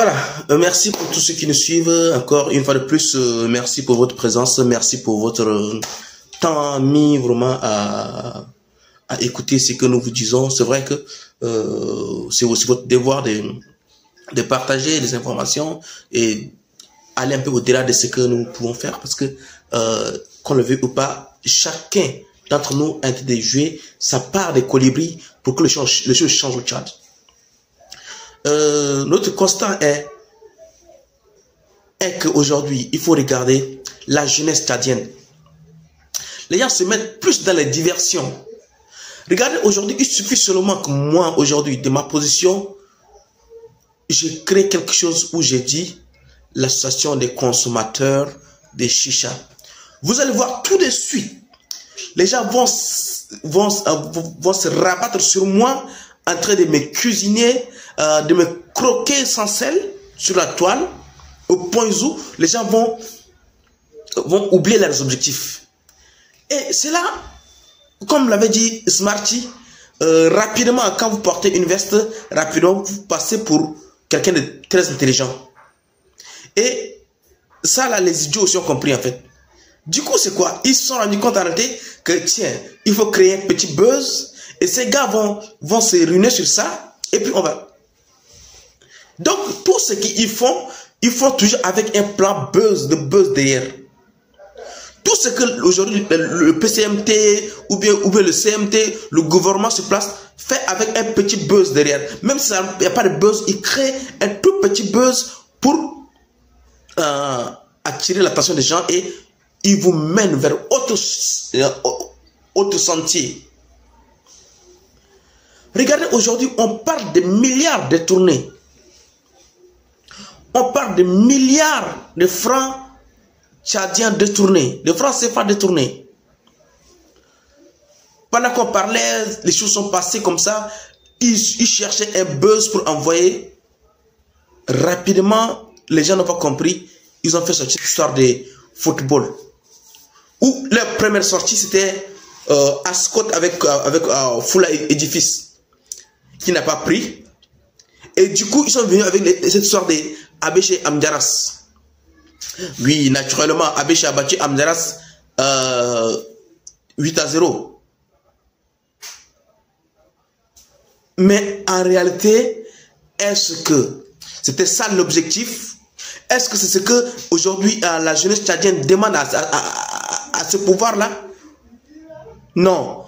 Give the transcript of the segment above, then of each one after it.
Voilà, merci pour tous ceux qui nous suivent. Encore une fois de plus, merci pour votre présence, merci pour votre temps mis vraiment à écouter ce que nous vous disons. C'est vrai que c'est aussi votre devoir de partager les informations et aller un peu au-delà de ce que nous pouvons faire, parce que qu'on le veuille ou pas, chacun d'entre nous a de jouer sa part des colibris pour que les choses changent au Tchad. Notre constat est qu'aujourd'hui, il faut regarder la jeunesse tchadienne. Les gens se mettent plus dans les diversions. Regardez, aujourd'hui, il suffit seulement que moi, aujourd'hui, de ma position, j'ai créé quelque chose où j'ai dit l'association des consommateurs des chichas. Vous allez voir tout de suite, les gens vont se rabattre sur moi en train de me cuisiner, de me croquer sans sel sur la toile, au point où les gens vont oublier leurs objectifs. Et c'est là, comme l'avait dit Smarty, rapidement, quand vous portez une veste, rapidement, vous passez pour quelqu'un de très intelligent. Et ça, là, les idiots aussi ont compris, en fait. Du coup, c'est quoi? Ils se sont rendus compte en réalité que, tiens, il faut créer un petit buzz, et ces gars vont se ruiner sur ça, et puis on va... Donc, tout ce qu'ils font, ils font toujours avec un plan de buzz derrière. Tout ce que aujourd'hui le PCMT ou bien le CMT, le gouvernement sur place, fait avec un petit buzz derrière. Même s'il n'y a pas de buzz, il crée un tout petit buzz pour attirer l'attention des gens et il vous mène vers autre sentier. Regardez, aujourd'hui, on parle de milliards détournés. On parle de milliards de francs tchadiens détournés, de francs CFA détournés. Pendant qu'on parlait, les choses sont passées comme ça. Ils cherchaient un buzz pour envoyer. Rapidement, les gens n'ont pas compris. Ils ont fait cette histoire de football. Où leur première sortie, c'était Ascot avec Fula Edifice, qui n'a pas pris. Et du coup, ils sont venus avec cette histoire de Abéché Amdaras. Oui, naturellement, Abéché a battu Amdaras 8-0. Mais en réalité, est-ce que c'était ça l'objectif? Est-ce que c'est ce que aujourd'hui la jeunesse tchadienne demande à ce pouvoir-là? Non.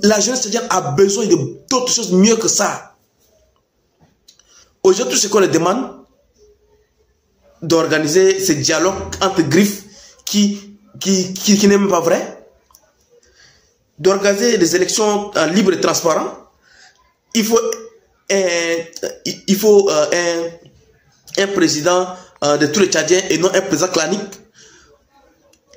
La jeunesse tchadienne a besoin d'autres choses mieux que ça. Aujourd'hui, ce qu'on leur demande, d'organiser ce dialogue entre griffes qui n'est même pas vrai, d'organiser des élections libres et transparentes. Il faut un président de tous les Tchadiens et non un président clanique.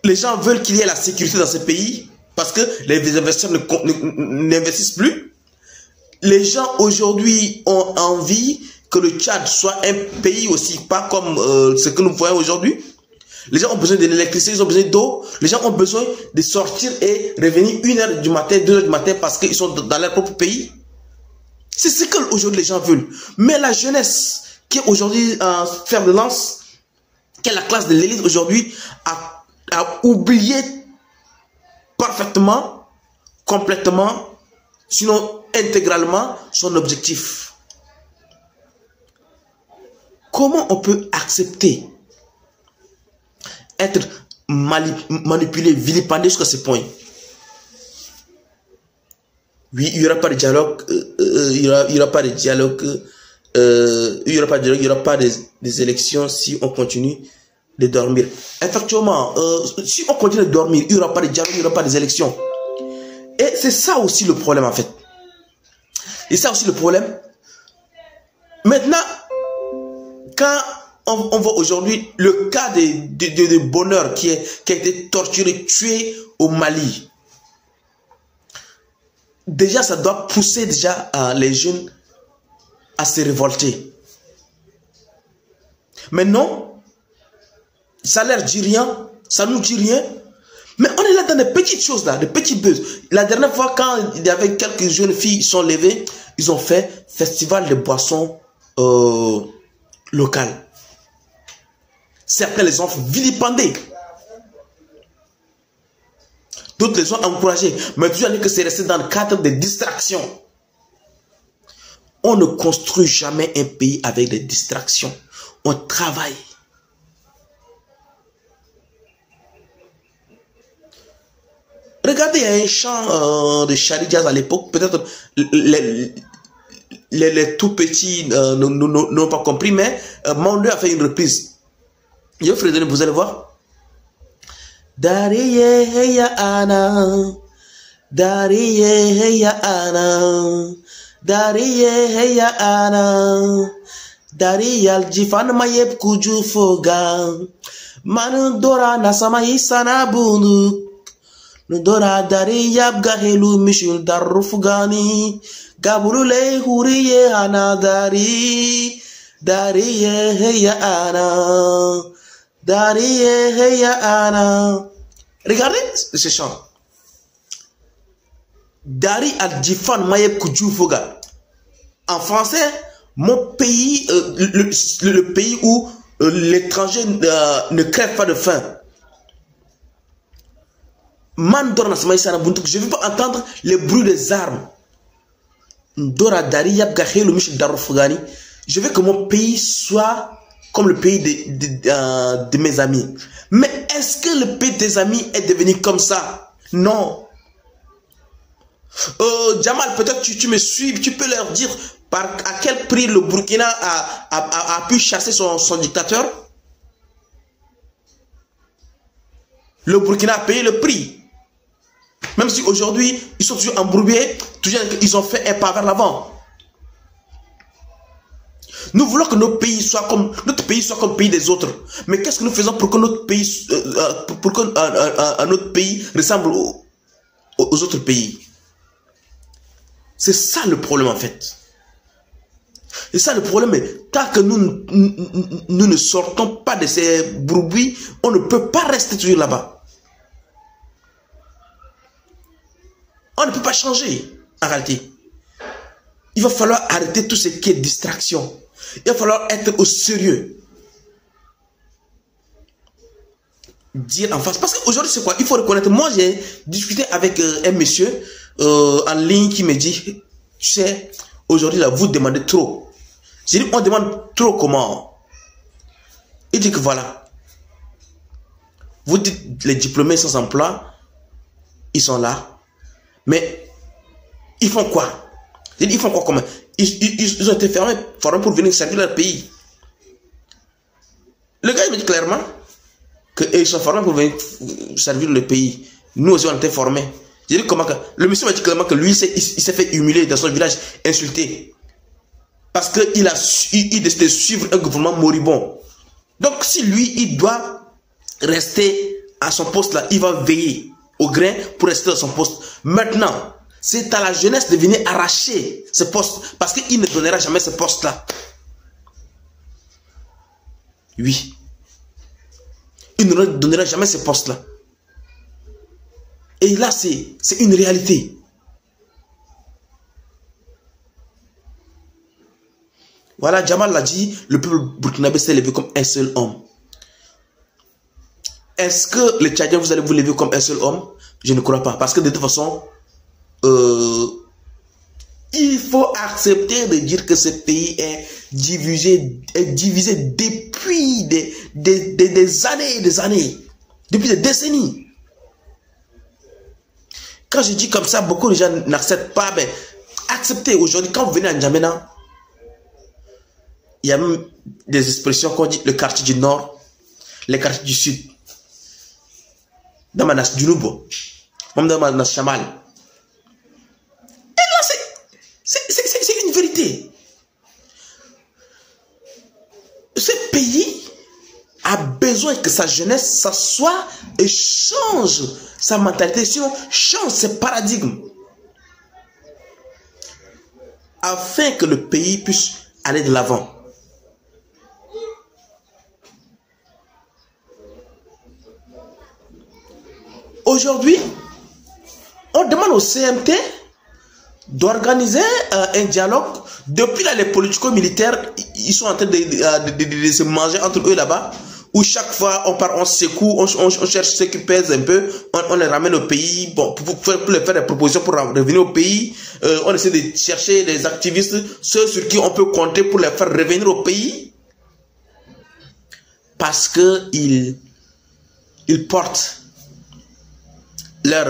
Les gens veulent qu'il y ait la sécurité dans ce pays parce que les investisseurs n'investissent plus. Les gens aujourd'hui ont envie que le Tchad soit un pays aussi, pas comme ce que nous voyons aujourd'hui. Les gens ont besoin de l'électricité, ils ont besoin d'eau. Les gens ont besoin de sortir et revenir 1h du matin, 2h du matin parce qu'ils sont dans leur propre pays. C'est ce que aujourd'hui les gens veulent. Mais la jeunesse qui est aujourd'hui fer de lance, qui est la classe de l'élite aujourd'hui, a oublié parfaitement, complètement, sinon intégralement son objectif. Comment on peut accepter être manipulé, vilipendé jusqu'à ce point? Oui, il n'y aura pas de dialogue, il n'y aura pas de dialogue, il n'y aura pas des élections si on continue de dormir. Effectivement, si on continue de dormir, il n'y aura pas de dialogue, il n'y aura pas des élections. Et c'est ça aussi le problème en fait. Et ça aussi le problème. Maintenant, quand on voit aujourd'hui le cas de bonheur qui a été torturé, tué au Mali, déjà ça doit pousser déjà les jeunes à se révolter. Mais non, ça leur dit rien, ça nous dit rien. Mais on est là dans des petites choses là, des petits buzz. La dernière fois quand il y avait quelques jeunes filles qui sont levées, ils ont fait festival de boissons locales. Certains les ont vilipendés. D'autres les ont encouragés. Mais toujours que c'est resté dans le cadre des distractions. On ne construit jamais un pays avec des distractions. On travaille. Regardez, il y a un chant de Charlie Jazz à l'époque. Peut-être les tout petits n'ont pas compris, mais Mandé a fait une reprise. Yo Frédéric, vous allez voir. Dariye heya ana, Dariye heya ana, Dariye heya ana, Dariyal jifan mayep kuju foga, manu dora nasama isana bunu, nudora dariyab gahelu mishul darufugani, gabulule huriye ana dari, Dariye heya ana. Regardez ce chant. Dari al-Jifan Mayeb Kujoufoga. En français, mon pays, le pays où l'étranger ne crève pas de faim. Je ne veux pas entendre le bruit des armes. Je veux que mon pays soit comme le pays de mes amis. Mais est-ce que le pays des amis est devenu comme ça? Non. Jamal, peut-être tu me suis, tu peux leur dire à quel prix le Burkina a pu chasser son dictateur. Le Burkina a payé le prix. Même si aujourd'hui, ils sont toujours embrouillés, toujours ils ont fait un pas vers l'avant. Nous voulons que notre pays soit comme le pays des autres. Mais qu'est-ce que nous faisons pour que notre pays, notre pays ressemble aux autres pays? C'est ça le problème en fait. C'est ça le problème. Tant que nous ne sortons pas de ces brouilles, on ne peut pas rester toujours là-bas. On ne peut pas changer en réalité. Il va falloir arrêter tout ce qui est distraction. Il va falloir être au sérieux. Dire en face. Parce qu'aujourd'hui, c'est quoi? Il faut reconnaître. Moi, j'ai discuté avec un monsieur en ligne qui me dit, tu sais, aujourd'hui, là, vous demandez trop. J'ai dit, on demande trop comment? Il dit que voilà. Vous dites, les diplômés sans emploi, ils sont là. Mais, ils font quoi? J'ai dit, ils font quoi comment? Ils ont été formés pour venir servir leur pays. Le gars, il me dit clairement qu'ils sont formés pour venir servir le pays. Nous aussi, on a été formés. J'ai dit comment que... Le monsieur m'a dit clairement que lui, il s'est fait humilier dans son village, insulté. Parce qu'il a décidé de suivre un gouvernement moribond. Donc, si lui, il doit rester à son poste là, il va veiller au grain pour rester dans son poste. Maintenant, c'est à la jeunesse de venir arracher ce poste. Parce qu'il ne donnera jamais ce poste-là. Oui. Il ne donnera jamais ce poste-là. Et là, c'est une réalité. Voilà, Jamal l'a dit, le peuple burkinabé s'est levé comme un seul homme. Est-ce que les Tchadiens, vous allez vous lever comme un seul homme? Je ne crois pas. Parce que de toute façon, il faut accepter de dire que ce pays est divisé depuis des années et des années. Depuis des décennies. Quand je dis comme ça, beaucoup de gens n'acceptent pas. Mais acceptez aujourd'hui, quand vous venez à N'Djamena, il y a même des expressions qu'on dit le quartier du nord, les quartiers du sud. Dans ma nas Djouloubo, même dans ma nas Chamal. Et là, c'est une vérité. Ce pays a besoin que sa jeunesse s'assoie et change sa mentalité, sinon change ses paradigmes. Afin que le pays puisse aller de l'avant. Aujourd'hui, on demande au CMT d'organiser un dialogue. Depuis là, les politico-militaires, ils sont en train de se manger entre eux là-bas, où chaque fois on part, on secoue, on cherche ceux qui pèsent un peu, on les ramène au pays, bon, pour leur faire des propositions pour revenir au pays. On essaie de chercher des activistes, ceux sur qui on peut compter pour les faire revenir au pays, parce que ils portent leurs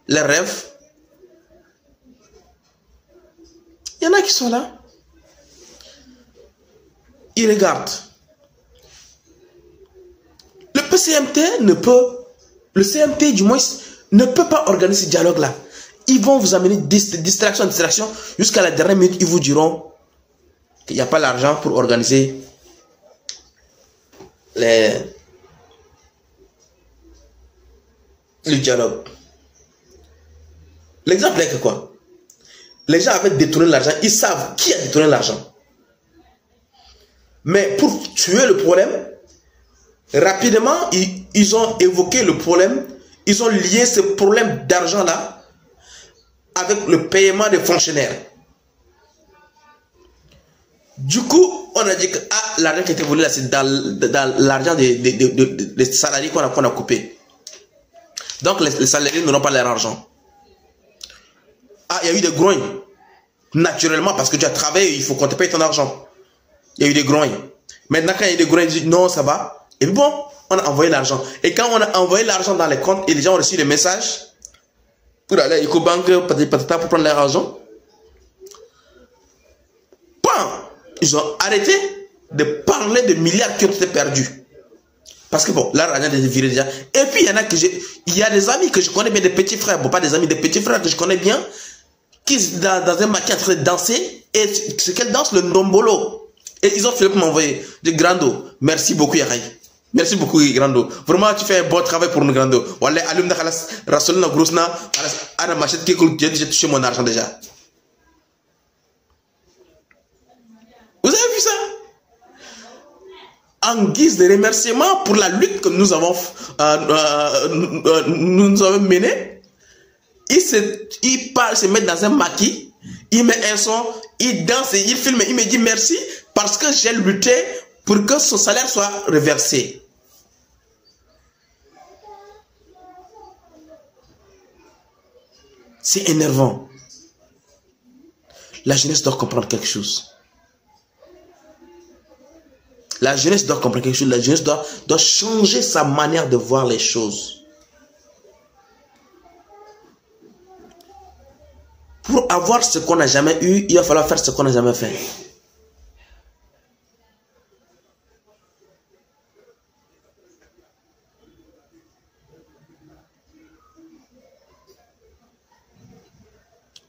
rêves. Il y en a qui sont là. Ils regardent. Le CMT du moins, ne peut pas organiser ce dialogue-là. Ils vont vous amener distraction, jusqu'à la dernière minute, ils vous diront qu'il n'y a pas l'argent pour organiser le dialogue. L'exemple est que quoi? Les gens avaient détourné l'argent, ils savent qui a détourné l'argent. Mais pour tuer le problème, rapidement, ils ont évoqué le problème, ils ont lié ce problème d'argent-là avec le paiement des fonctionnaires. Du coup, on a dit que l'argent qui était volé là, c'est dans l'argent des salariés qu'on a coupé. Donc les salariés n'auront pas leur argent. Il y a eu des grognes. Naturellement, parce que tu as travaillé, il faut qu'on te paye ton argent. Il y a eu des grognes. Maintenant, quand il y a eu des grognes, ils disent non, ça va. Et bon, on a envoyé l'argent. Et quand on a envoyé l'argent dans les comptes et les gens ont reçu des messages pour aller à EcoBank, pour prendre leur argent, ils ont arrêté de parler de milliards qui ont été perdus. Parce que bon, l'argent est viré déjà. Et puis, il y a des amis que je connais bien, des petits frères. Bon, pas des amis, des petits frères que je connais bien, qui sont dans un maquis en train de danser. Et c'est qu'elle danse le ndombolo. Et ils ont fait pour m'envoyer. Je dis, Grando, merci beaucoup, Yahay. Merci beaucoup, Grando. Vraiment, tu fais un bon travail pour nous, Grando. Wallah, alum na khalas, rasol na grousna, ana machette qui coule, j'ai touché mon argent déjà. Vous avez vu ça? En guise de remerciement pour la lutte que nous avons menée, il se met dans un maquis, il met un son, il danse, il filme, il me dit merci parce que j'ai lutté pour que son salaire soit reversé. C'est énervant. La jeunesse doit comprendre quelque chose. La jeunesse doit comprendre quelque chose. La jeunesse doit changer sa manière de voir les choses. Pour avoir ce qu'on n'a jamais eu, il va falloir faire ce qu'on n'a jamais fait.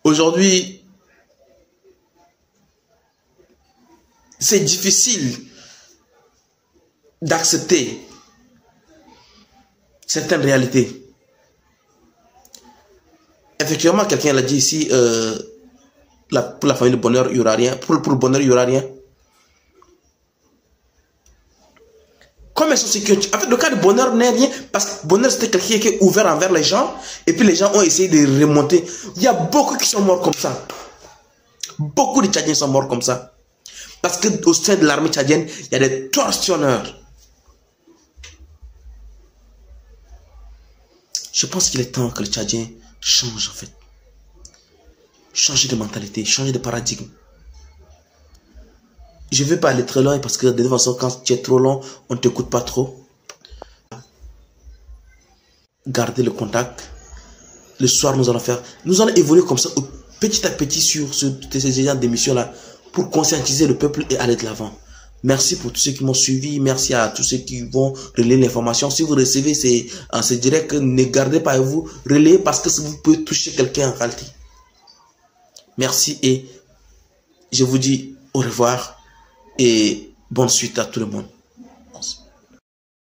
Aujourd'hui, c'est difficile d'accepter certaines réalités. Effectivement, quelqu'un l'a dit ici, pour la famille de bonheur, il n'y aura rien. Pour le bonheur, il n'y aura rien. Comme elles sont sécurisées. En fait, le cas de bonheur n'est rien, parce que bonheur, c'était quelqu'un qui est ouvert envers les gens, et puis les gens ont essayé de remonter. Il y a beaucoup qui sont morts comme ça. Beaucoup de Tchadiens sont morts comme ça. Parce qu'au sein de l'armée tchadienne, il y a des tortionneurs. Je pense qu'il est temps que les Tchadiens changent en fait. Changer de mentalité, changer de paradigme. Je ne vais pas aller très loin parce que de toute façon, quand tu es trop long, on ne t'écoute pas trop. Garder le contact. Le soir, nous allons évoluer comme ça, petit à petit sur ces gens d'émission-là, pour conscientiser le peuple et aller de l'avant. Merci pour tous ceux qui m'ont suivi. Merci à tous ceux qui vont relayer l'information. Si vous recevez ces directs, ne gardez pas à vous. Relayez parce que vous pouvez toucher quelqu'un en réalité. Merci et je vous dis au revoir et bonne suite à tout le monde.